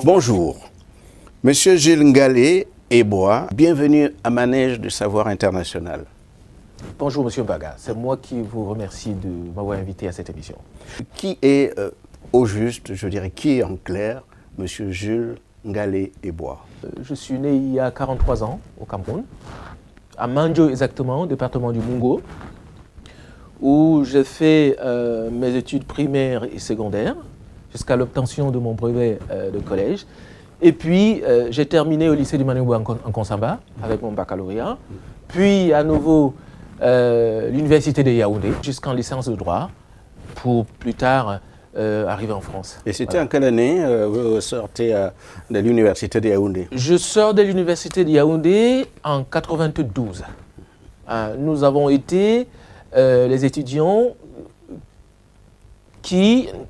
Bonjour, Monsieur Jules Ngalé Eboa, bienvenue à Manège du Savoir International. Bonjour Monsieur Baga, c'est moi qui vous remercie de m'avoir invité à cette émission. Qui est, au juste, je dirais, qui est en clair, Monsieur Jules Ngalé Eboa? Je suis né il y a 43 ans au Cameroun, à Mandjo exactement, département du Mungo, où j'ai fait mes études primaires et secondaires jusqu'à l'obtention de mon brevet de collège. Et puis, j'ai terminé au lycée du Maniobo en Konsamba avec mon baccalauréat. Puis, à nouveau, l'université de Yaoundé, jusqu'en licence de droit, pour plus tard arriver en France. Et c'était en quelle année vous sortez de l'université de Yaoundé? Je sors de l'université de Yaoundé en 92. Nous avons été les étudiants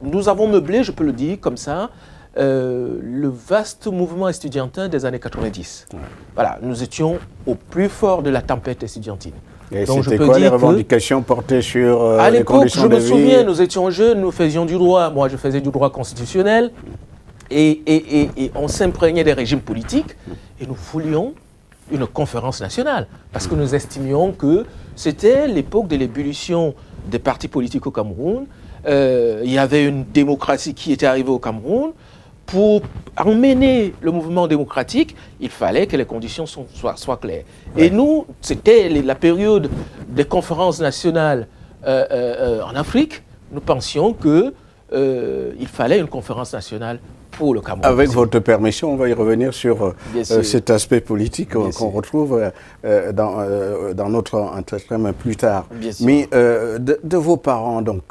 nous avons meublé, je peux le dire comme ça, le vaste mouvement estudiantin des années 90. Ouais. Voilà, nous étions au plus fort de la tempête estudiantine. Et c'était quoi les revendications portées sur à les conditions de vie? À l'époque, je me souviens, nous étions jeunes, nous faisions du droit. Moi, je faisais du droit constitutionnel. Et on s'imprégnait des régimes politiques. Et nous voulions une conférence nationale. Parce que nous estimions que c'était l'époque de l'ébullition des partis politiques au Cameroun. Il y avait une démocratie qui était arrivée au Cameroun. Pour emmener le mouvement démocratique, il fallait que les conditions soient claires. Ouais. Et nous, c'était la période des conférences nationales en Afrique. Nous pensions qu'il fallait une conférence nationale pour le Cameroun. Avec votre permission, on va y revenir sur cet aspect politique qu'on retrouve dans notre entretien plus tard. Mais de vos parents, donc,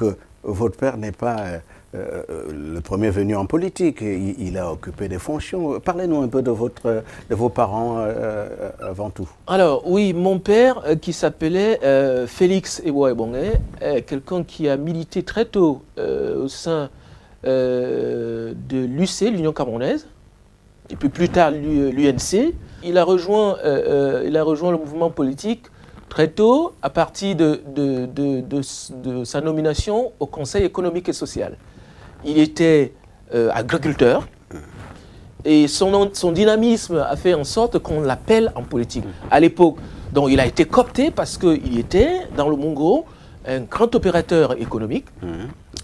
votre père n'est pas le premier venu en politique. Il a occupé des fonctions. Parlez-nous un peu de vos parents avant tout. Alors, oui, mon père, qui s'appelait Félix Eboa Ebongé, est quelqu'un qui a milité très tôt au sein de l'UC, l'Union camerounaise, et puis plus tard l'UNC. Il a rejoint le mouvement politique très tôt, à partir de sa nomination au Conseil économique et social. Il était agriculteur et son dynamisme a fait en sorte qu'on l'appelle en politique. À l'époque, donc il a été coopté parce qu'il était, dans le Mungo, un grand opérateur économique.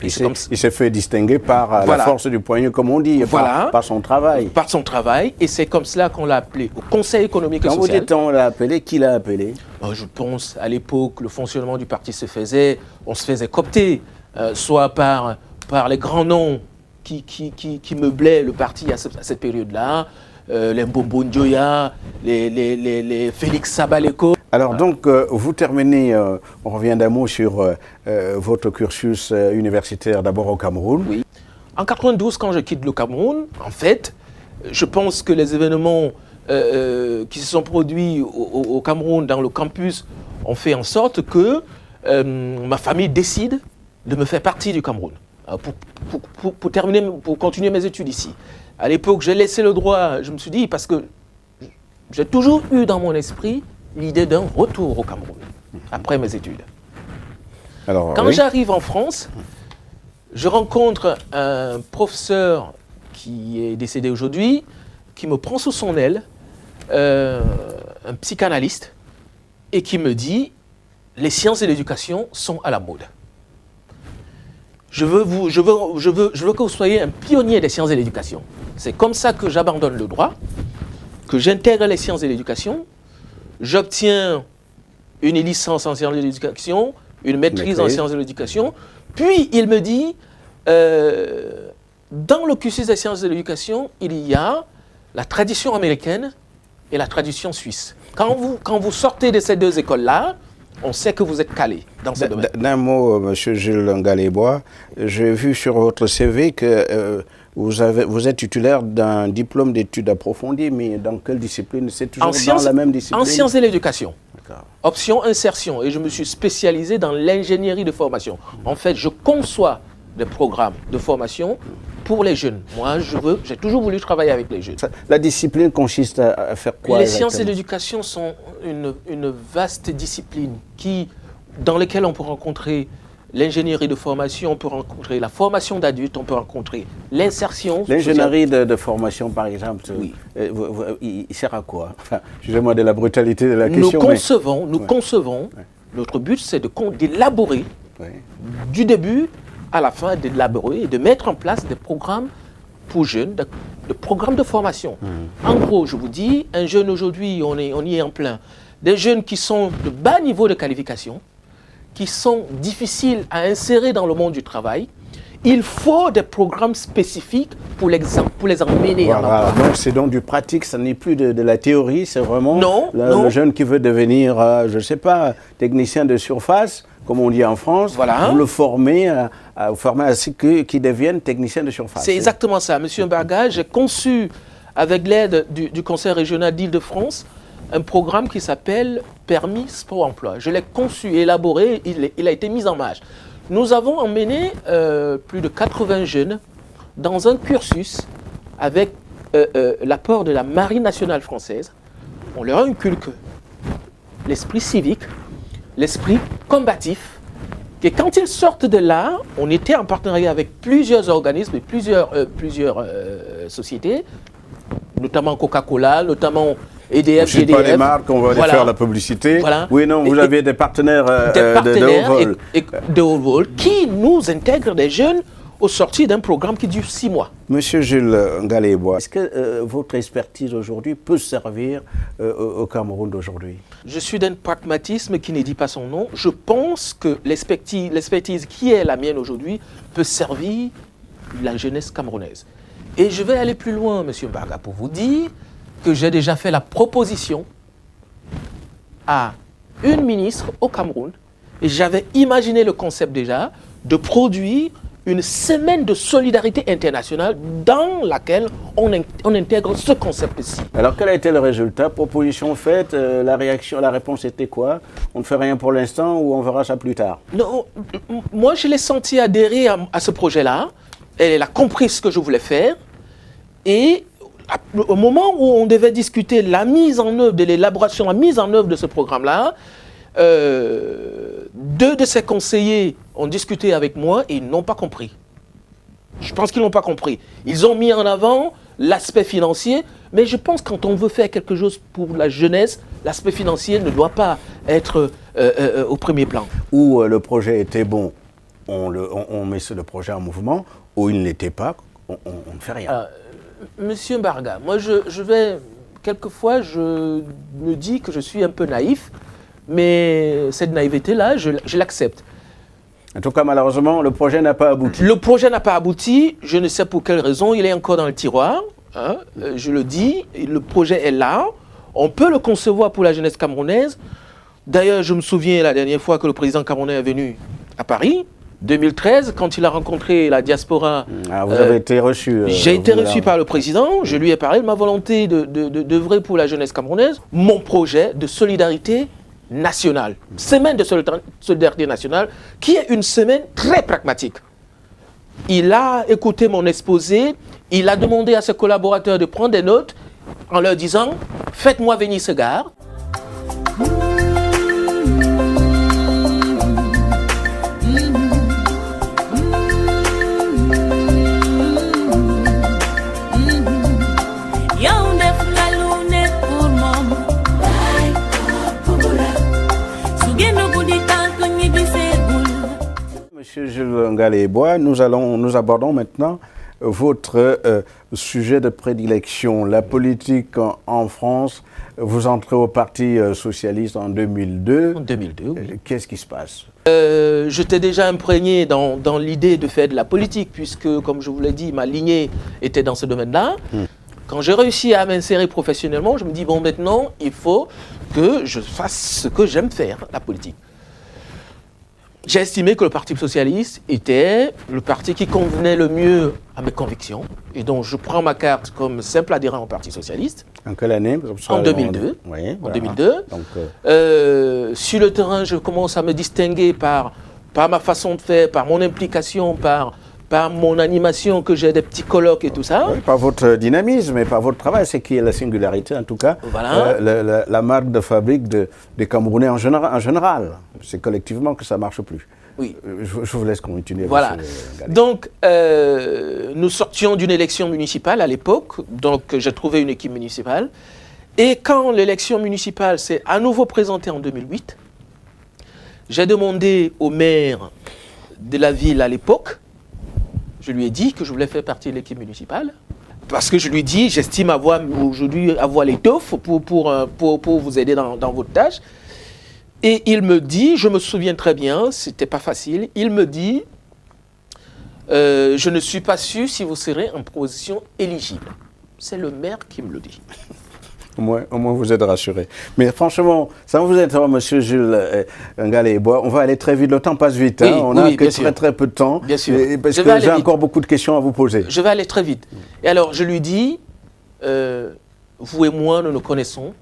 Il s'est fait distinguer par la force du poignet, comme on dit, par son travail. Par son travail, et c'est comme cela qu'on l'a appelé au Conseil économique et social. Quand vous dites on l'a appelé, qui l'a appelé? Je pense, à l'époque, le fonctionnement du parti on se faisait coopter, soit par les grands noms qui meublaient le parti à cette période-là, les Mbombo Ndjoya, les Félix Sabaleko. Alors donc, vous terminez, on revient d'un mot sur votre cursus universitaire d'abord au Cameroun. Oui. En 92, quand je quitte le Cameroun, en fait, je pense que les événements qui se sont produits au Cameroun, dans le campus, ont fait en sorte que ma famille décide de me faire partie du Cameroun pour continuer mes études ici. À l'époque, j'ai laissé le droit, je me suis dit, parce que j'ai toujours eu dans mon esprit l'idée d'un retour au Cameroun, après mes études. Alors, quand j'arrive en France, je rencontre un professeur qui est décédé aujourd'hui, qui me prend sous son aile, un psychanalyste, et qui me dit « Les sciences et l'éducation sont à la mode. Je veux que vous soyez un pionnier des sciences et l'éducation. C'est comme ça que j'abandonne le droit, que j'intègre les sciences et l'éducation, j'obtiens une licence en sciences de l'éducation, une maîtrise en sciences de l'éducation. Puis il me dit, dans le cursus des sciences de l'éducation, il y a la tradition américaine et la tradition suisse. Quand vous sortez de ces deux écoles-là, on sait que vous êtes calé dans ce domaine. D'un mot, M. Jules Ngalébois, j'ai vu sur votre CV que vous êtes titulaire d'un diplôme d'études approfondies, mais dans quelle discipline? C'est toujours dans la même discipline? En sciences de l'éducation. Option insertion. Et je me suis spécialisé dans l'ingénierie de formation. En fait, je conçois des programmes de formation pour les jeunes. Moi, j'ai toujours voulu travailler avec les jeunes. La discipline consiste à faire quoi? Les sciences de l'éducation sont une vaste discipline dans laquelle on peut rencontrer l'ingénierie de formation, on peut rencontrer la formation d'adultes, on peut rencontrer l'insertion. L'ingénierie de formation, par exemple, oui. Il sert à quoi? Enfin, excusez-moi de la brutalité de la question. Nous concevons, notre but c'est d'élaborer, du début à la fin, d'élaborer et de mettre en place des programmes pour jeunes, des programmes de formation. En gros, je vous dis, un jeune aujourd'hui, on y est en plein. Des jeunes qui sont de bas niveau de qualification, qui sont difficiles à insérer dans le monde du travail, il faut des programmes spécifiques pour les emmener en emploi. Donc c'est donc du pratique, ce n'est plus de la théorie, c'est vraiment le jeune qui veut devenir, je ne sais pas, technicien de surface, comme on dit en France, vous le formez à ce qu'il devienne technicien de surface. C'est exactement ça. Monsieur Mbarga, j'ai conçu, avec l'aide du Conseil régional d'Île-de-France, un programme qui s'appelle Permis Sport Emploi. Je l'ai conçu, élaboré, il a été mis en marche. Nous avons emmené plus de 80 jeunes dans un cursus avec l'apport de la Marine nationale française. On leur a inculqué l'esprit civique, l'esprit combatif, et quand ils sortent de là, on était en partenariat avec plusieurs organismes et plusieurs sociétés, notamment Coca-Cola, notamment EDF, GDF. Pas les marques, on va aller faire la publicité. Oui, non, vous avez des partenaires, de haut vol qui nous intègrent des jeunes au sorti d'un programme qui dure 6 mois. Monsieur Jules Ngalébois, est-ce que votre expertise aujourd'hui peut servir au Cameroun d'aujourd'hui? Je suis d'un pragmatisme qui ne dit pas son nom. Je pense que l'expertise qui est la mienne aujourd'hui peut servir la jeunesse camerounaise. Et je vais aller plus loin, Monsieur Mbarga, pour vous dire que j'ai déjà fait la proposition à une ministre au Cameroun, et j'avais imaginé le concept déjà, de produire une semaine de solidarité internationale dans laquelle on intègre ce concept-ci. Alors quel a été le résultat? Proposition faite, la réponse était quoi? On ne fait rien pour l'instant ou on verra ça plus tard? Non, moi je l'ai senti adhérer à ce projet-là, elle a compris ce que je voulais faire, et au moment où on devait discuter la mise en œuvre de l'élaboration, la mise en œuvre de ce programme-là, 2 de ses conseillers ont discuté avec moi et ils n'ont pas compris. Je pense qu'ils n'ont pas compris. Ils ont mis en avant l'aspect financier, mais je pense que quand on veut faire quelque chose pour la jeunesse, l'aspect financier ne doit pas être au premier plan. Ou le projet était bon, on met le projet en mouvement, ou il n'était pas, on ne fait rien. Monsieur Mbarga, moi quelquefois je me dis que je suis un peu naïf, mais cette naïveté-là, je l'accepte. En tout cas, malheureusement, le projet n'a pas abouti. Le projet n'a pas abouti, je ne sais pour quelle raison, il est encore dans le tiroir. Hein, je le dis, le projet est là, on peut le concevoir pour la jeunesse camerounaise. D'ailleurs, je me souviens la dernière fois que le président camerounais est venu à Paris, 2013, quand il a rencontré la diaspora. Vous avez été reçu. J'ai été reçu par le président, je lui ai parlé de ma volonté d'œuvrer pour la jeunesse camerounaise, mon projet de solidarité nationale, semaine de solidarité nationale, qui est une semaine très pragmatique. Il a écouté mon exposé, il a demandé à ses collaborateurs de prendre des notes en leur disant « Faites-moi venir ce gars ». Yo Monsieur Jules Ngalébois, nous abordons maintenant votre sujet de prédilection, la politique en France. Vous entrez au Parti socialiste en 2002. En 2002, oui. Qu'est-ce qui se passe? J'étais déjà imprégné dans l'idée de faire de la politique, puisque, comme je vous l'ai dit, ma lignée était dans ce domaine-là. Quand j'ai réussi à m'insérer professionnellement, je me dis, bon, maintenant, il faut que je fasse ce que j'aime faire, la politique. J'ai estimé que le Parti socialiste était le parti qui convenait le mieux à mes convictions. Et donc, je prends ma carte comme simple adhérent au Parti socialiste. En quelle année? En 2002. Oui, en 2002. Donc, sur le terrain, je commence à me distinguer par ma façon de faire, par mon implication, par mon animation, que j'ai des petits colloques et tout ça. Oui, par votre dynamisme et par votre travail, c'est qui est la singularité, en tout cas, voilà. La marque de fabrique des Camerounais en général. C'est collectivement que ça ne marche plus. Oui. Je vous laisse continuer. Voilà. Donc, nous sortions d'une élection municipale à l'époque, donc j'ai trouvé une équipe municipale. Et quand l'élection municipale s'est à nouveau présentée en 2008, j'ai demandé au maire de la ville à l'époque, je lui ai dit que je voulais faire partie de l'équipe municipale, parce que je lui ai dit, j'estime aujourd'hui avoir l'étoffe pour vous aider dans votre tâche. Et il me dit, je me souviens très bien, c'était pas facile, il me dit, je ne suis pas sûr si vous serez en position éligible. C'est le maire qui me le dit. Au moins vous êtes rassuré. Mais franchement, ça vous interrompt, monsieur Jules Ngalébois, on va aller très vite, le temps passe vite, oui, on n'a que très peu de temps. Bien sûr. Parce que j'ai encore beaucoup de questions à vous poser. Je vais aller très vite. Et alors, je lui dis, vous et moi, nous nous connaissons,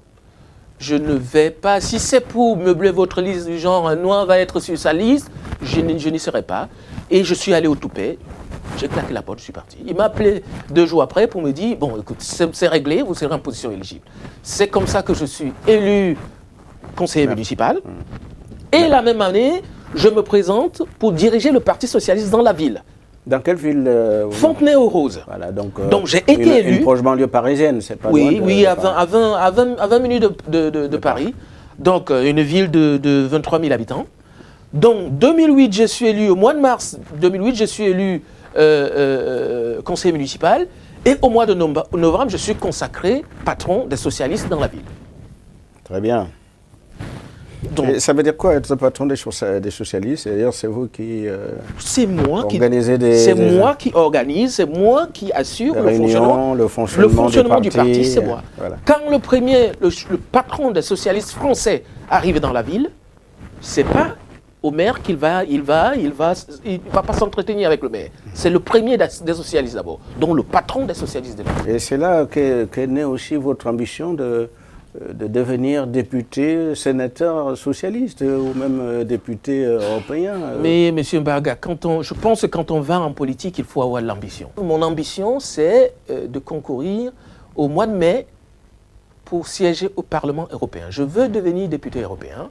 je ne vais pas, si c'est pour meubler votre liste du genre, un noir va être sur sa liste, je n'y serai pas. Et je suis allé au Toupet. J'ai claqué la porte, je suis parti. Il m'a appelé 2 jours après pour me dire, bon, écoute, c'est réglé, vous serez en position éligible. C'est comme ça que je suis élu conseiller municipal. Et la même année, je me présente pour diriger le Parti socialiste dans la ville. Dans quelle ville Fontenay-aux-Roses. Voilà, donc j'ai été élu. Une proche banlieue parisienne, c'est pas oui, loin oui, à 20 minutes de Paris. Donc, une ville de 23 000 habitants. Donc, 2008, je suis élu, au mois de mars 2008, je suis élu conseiller municipal. Et au mois de novembre, je suis consacré patron des socialistes dans la ville. Très bien. Donc, et ça veut dire quoi être patron des socialistes? C'est-à-dire c'est vous qui moi qui organise, c'est moi qui assure le fonctionnement du parti, c'est moi. Voilà. Quand le patron des socialistes français arrive dans la ville, c'est pas au maire qu'il va pas s'entretenir avec le maire. C'est le premier des socialistes d'abord, donc le patron des socialistes de la ville. Et c'est là qu'est née aussi votre ambition de devenir député, sénateur socialiste ou même député européen. Mais M. Mbarga, je pense que quand on va en politique, il faut avoir de l'ambition. Mon ambition, c'est de concourir au mois de mai pour siéger au Parlement européen. Je veux devenir député européen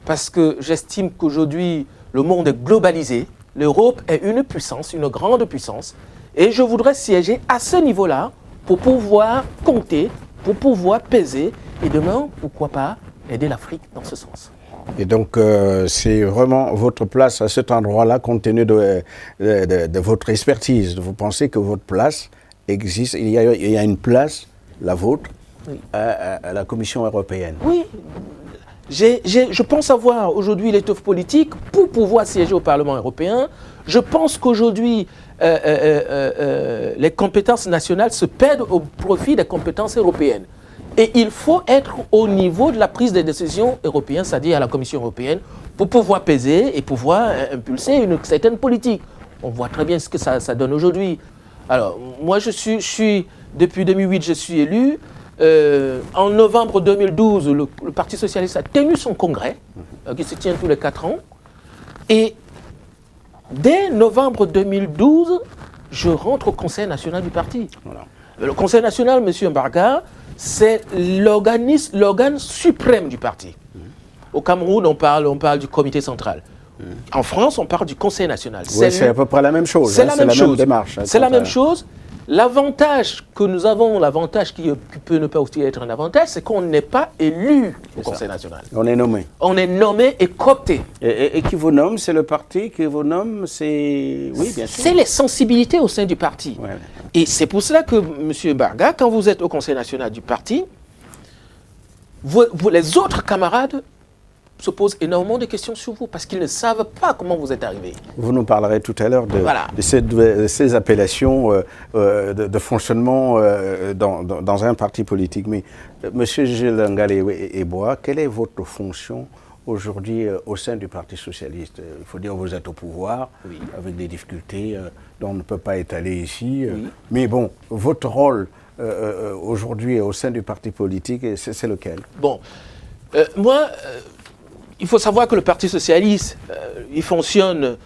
parce que j'estime qu'aujourd'hui, le monde est globalisé. L'Europe est une puissance, une grande puissance. Et je voudrais siéger à ce niveau-là pour pouvoir compter, pour pouvoir peser. Et demain, pourquoi pas, aider l'Afrique dans ce sens. Et donc, c'est vraiment votre place à cet endroit-là, compte tenu de votre expertise. Vous pensez que votre place existe, il y a une place, la vôtre, oui, à la Commission européenne. Oui. Je pense avoir aujourd'hui l'étoffe politique pour pouvoir siéger au Parlement européen. Je pense qu'aujourd'hui, les compétences nationales se perdent au profit des compétences européennes. Et il faut être au niveau de la prise des décisions européennes, c'est-à-dire à la Commission européenne, pour pouvoir peser et pouvoir impulser une certaine politique. On voit très bien ce que ça donne aujourd'hui. Alors, moi, depuis 2008, je suis élu. En novembre 2012, le Parti socialiste a tenu son congrès, qui se tient tous les 4 ans. Et dès novembre 2012, je rentre au Conseil national du parti. Voilà. Le Conseil national, M. Mbarga, c'est l'organe suprême du parti. Au Cameroun, on parle du comité central. En France, on parle du Conseil national. Oui, c'est à peu près la même chose. C'est la même chose. Démarche. C'est la même chose. L'avantage que nous avons, l'avantage qui peut ne pas aussi être un avantage, c'est qu'on n'est pas élu au Conseil national. On est nommé. On est nommé et coopté. Et qui vous nomme, c'est le parti qui vous nomme, c'est... Oui, bien sûr. C'est les sensibilités au sein du parti. Ouais. Et c'est pour cela que, M. Barga, quand vous êtes au Conseil national du parti, les autres camarades se posent énormément de questions sur vous parce qu'ils ne savent pas comment vous êtes arrivé. Vous nous parlerez tout à l'heure de ces appellations de fonctionnement dans un parti politique. Mais M. Gilles Ngalé-Eboa, quelle est votre fonction aujourd'hui au sein du Parti socialiste? Il faut dire que vous êtes au pouvoir, oui, avec des difficultés dont on ne peut pas étaler ici. Oui. Mais bon, votre rôle aujourd'hui au sein du parti politique, c'est lequel? Bon, moi... il faut savoir que le Parti socialiste, il fonctionne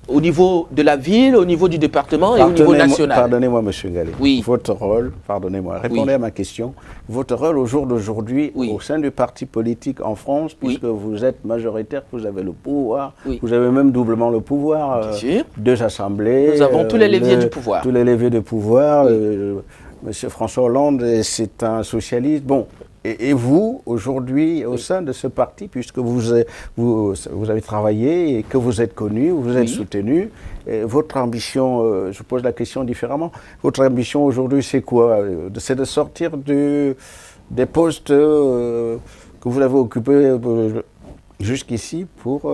au niveau de la ville, au niveau du département et au niveau national. Pardonnez-moi, M. Ngalé. Oui. Votre rôle, pardonnez-moi, répondez à ma question. Votre rôle au jour d'aujourd'hui, au sein du parti politique en France, puisque vous êtes majoritaire, vous avez le pouvoir, vous avez même doublement le pouvoir. Bien sûr. Deux assemblées. Nous avons tous les leviers du pouvoir. Tous les leviers de pouvoir. M. François Hollande, c'est un socialiste. Bon. Et vous, aujourd'hui, au sein de ce parti, puisque vous avez travaillé et que vous êtes connu, vous êtes soutenu, votre ambition, je pose la question différemment, votre ambition aujourd'hui, c'est quoi? C'est de sortir des postes que vous avez occupés jusqu'ici pour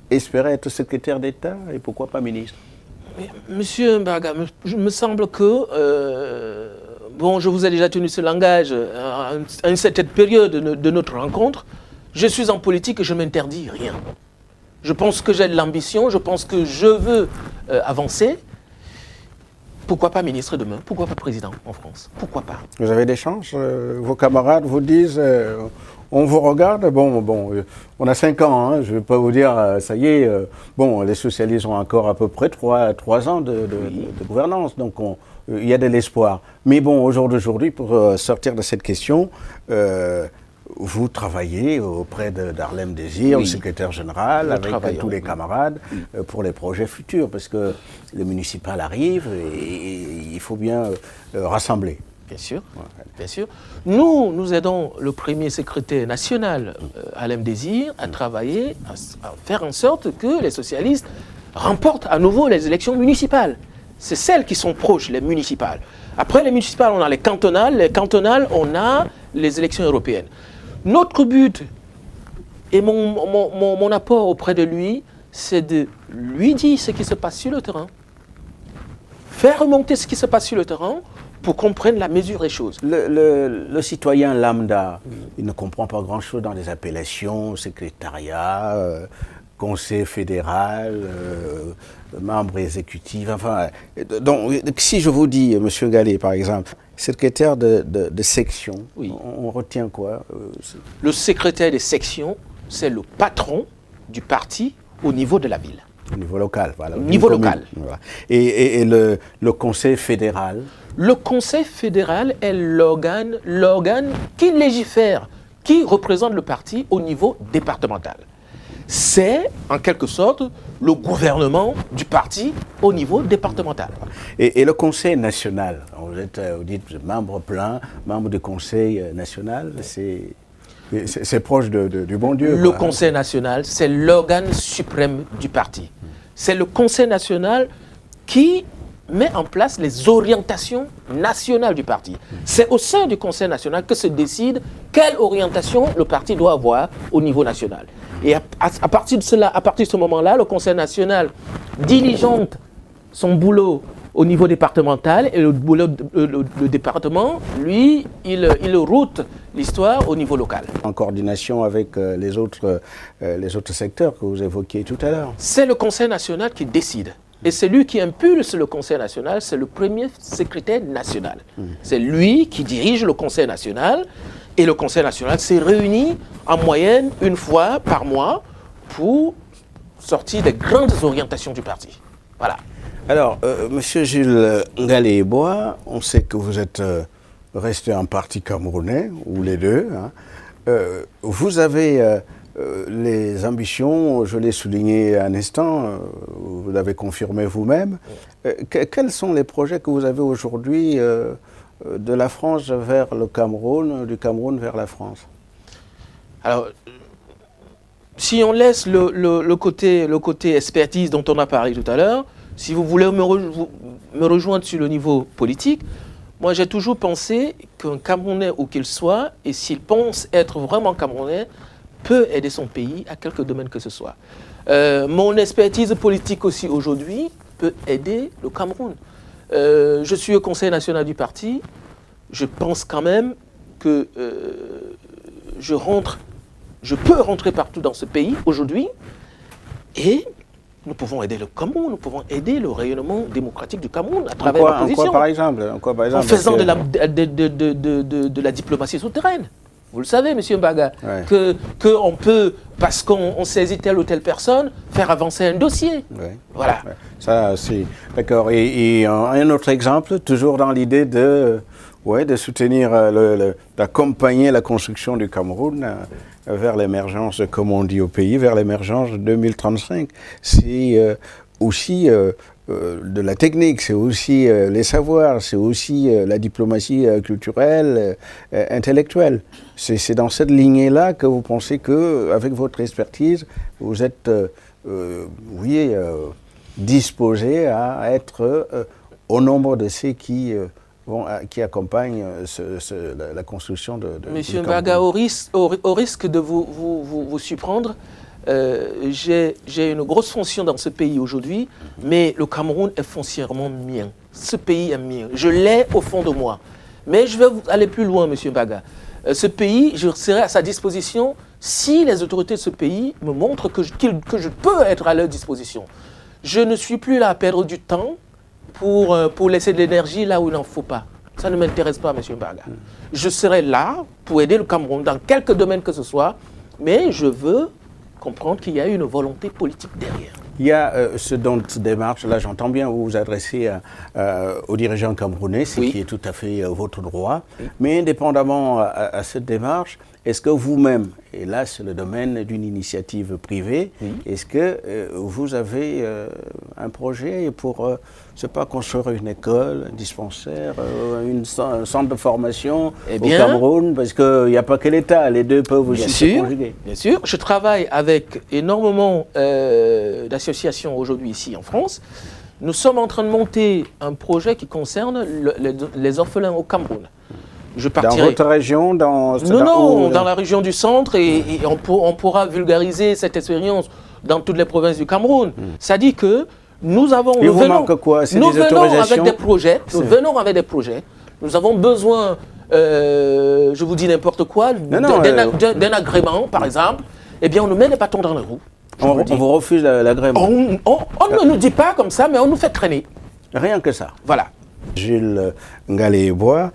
espérer être secrétaire d'État et pourquoi pas ministre? Monsieur Mbarga, il me semble que... bon, je vous ai déjà tenu ce langage à une certaine période de notre rencontre. Je suis en politique et je ne m'interdis rien. Je pense que j'ai de l'ambition, je pense que je veux avancer. Pourquoi pas ministre demain? Pourquoi pas président en France? Pourquoi pas? Vous avez des chances? Vos camarades vous disent, on vous regarde, bon, on a 5 ans, hein, je ne vais pas vous dire, ça y est, bon, les socialistes ont encore à peu près 3 ans de gouvernance, donc il y a de l'espoir. Mais bon, au jour d'aujourd'hui, pour sortir de cette question, vous travaillez auprès d'Harlem Désir, le secrétaire général, avec tous les camarades, pour les projets futurs, parce que le municipal arrive et il faut bien rassembler. Bien sûr, bien sûr. Nous aidons le premier secrétaire national, Harlem Désir, à travailler, à faire en sorte que les socialistes remportent à nouveau les élections municipales. C'est celles qui sont proches, les municipales. Après les municipales, on a les cantonales, on a les élections européennes. Notre but et mon apport auprès de lui, c'est de lui dire ce qui se passe sur le terrain, faire remonter ce qui se passe sur le terrain pour qu'on prenne la mesure des choses. Le citoyen lambda, il ne comprend pas grand-chose dans les appellations, secrétariat, conseil fédéral, membre exécutif, enfin... Donc, si je vous dis, M. Ngalé, par exemple, secrétaire de section, on retient quoi? Le secrétaire de section, c'est le patron du parti au niveau de la ville. Au niveau local, voilà. Au niveau local. Voilà. Et le conseil fédéral? Le conseil fédéral est l'organe qui légifère, qui représente le parti au niveau départemental. C'est, en quelque sorte, le gouvernement du parti au niveau départemental. Et le Conseil national, vous dites membre plein, membre du Conseil national, c'est proche du bon Dieu. Le Conseil national, c'est l'organe suprême du parti. C'est le Conseil national qui met en place les orientations nationales du parti. C'est au sein du Conseil national que se décide quelle orientation le parti doit avoir au niveau national. Et à partir de cela, à partir de ce moment-là, le Conseil national diligente son boulot au niveau départemental et le département, lui, il route l'histoire au niveau local. En coordination avec les autres secteurs que vous évoquiez tout à l'heure. C'est le Conseil national qui décide. Et celui qui impulse le Conseil national, c'est le premier secrétaire national. C'est lui qui dirige le Conseil national. Et le Conseil national s'est réuni en moyenne une fois par mois pour sortir des grandes orientations du parti. Voilà. Alors, Monsieur Gilles Ngalé-Eboa, on sait que vous êtes resté un parti camerounais, ou les deux. Hein. Vous avez les ambitions, je l'ai souligné un instant, vous l'avez confirmé vous-même. Quels sont les projets que vous avez aujourd'hui de la France vers le Cameroun, du Cameroun vers la France? Alors, si on laisse le côté expertise dont on a parlé tout à l'heure, si vous voulez me rejoindre sur le niveau politique, moi j'ai toujours pensé qu'un Camerounais où qu'il soit, et s'il pense être vraiment Camerounais, peut aider son pays à quelque domaine que ce soit. Mon expertise politique aussi aujourd'hui peut aider le Cameroun. Je suis au Conseil national du parti. Je pense quand même que je peux rentrer partout dans ce pays aujourd'hui et nous pouvons aider le Cameroun, nous pouvons aider le rayonnement démocratique du Cameroun à travers l'opposition. En quoi par exemple? En faisant de la diplomatie souterraine. Vous le savez, M. Mbaga, qu'on peut, parce qu'on saisit telle ou telle personne, faire avancer un dossier. Voilà. Ça, c'est... D'accord. Et un autre exemple, toujours dans l'idée de soutenir, d'accompagner la construction du Cameroun vers l'émergence, comme on dit au pays, vers l'émergence 2035. C'est aussi de la technique, c'est aussi les savoirs, c'est aussi la diplomatie culturelle, intellectuelle. C'est dans cette lignée-là que vous pensez qu'avec votre expertise, vous êtes disposé à être au nombre de ceux qui accompagnent la construction de Monsieur Mbaga, au risque de vous surprendre, j'ai une grosse fonction dans ce pays aujourd'hui, mais le Cameroun est foncièrement mien. Ce pays est mien. Je l'ai au fond de moi. Mais je vais aller plus loin, M. Mbaga. Ce pays, je serai à sa disposition si les autorités de ce pays me montrent que je peux être à leur disposition. Je ne suis plus là à perdre du temps pour laisser de l'énergie là où il n'en faut pas. Ça ne m'intéresse pas, M. Mbaga. Je serai là pour aider le Cameroun dans quelque domaine que ce soit, mais je veux comprendre qu'il y a une volonté politique derrière. Il y a ce dont démarche, là j'entends bien vous vous adressez aux dirigeants camerounais, ce qui est tout à fait votre droit, mais indépendamment à cette démarche, est-ce que vous-même, et là c'est le domaine d'une initiative privée, est-ce que vous avez un projet pour, je sais pas, construire une école, un dispensaire, un centre de formation au Cameroun, parce qu'il n'y a pas que l'État, les deux peuvent aussi se conjuguer. Bien sûr, je travaille avec énormément d'associations aujourd'hui ici en France. Nous sommes en train de monter un projet qui concerne les orphelins au Cameroun. Dans votre région, dans la région du centre, et on pourra vulgariser cette expérience dans toutes les provinces du Cameroun. Ça dit que nous venons avec des projets. Nous venons avec des projets. Nous avons besoin, je vous dis n'importe quoi, d'un agrément, par exemple. Eh bien, on nous met les bâtons dans les roues. On vous refuse l'agrément. On ne nous dit pas comme ça, mais on nous fait traîner. Rien que ça. Voilà. Jules Ngalé-Eboa,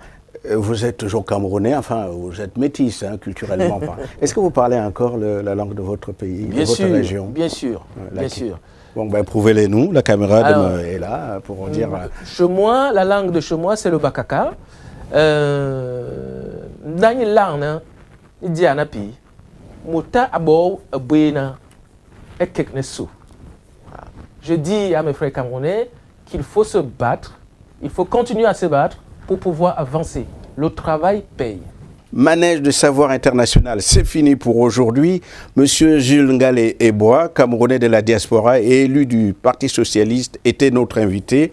vous êtes toujours camerounais, enfin vous êtes métis culturellement. Est-ce que vous parlez encore la langue de votre pays, de votre région? Bien sûr, bien sûr. Bon, ben prouvez-les nous, la caméra est là pour dire... Chemois, la langue de Chemois, c'est le bakaka. Dans une langue, il dit anapi, mota abo abuena et keknesu. Je dis à mes frères camerounais qu'il faut se battre, il faut continuer à se battre pour pouvoir avancer. Le travail paye. Manège de savoir international, c'est fini pour aujourd'hui. Monsieur Jules Ngalé-Eboa, Camerounais de la diaspora et élu du Parti socialiste, était notre invité.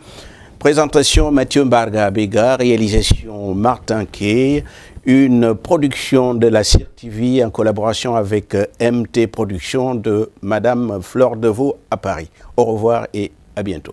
Présentation Mathieu Mbarga Bega, réalisation Martin Kay, une production de la CIR TV en collaboration avec MT Productions de Madame Fleur Deveau à Paris. Au revoir et à bientôt.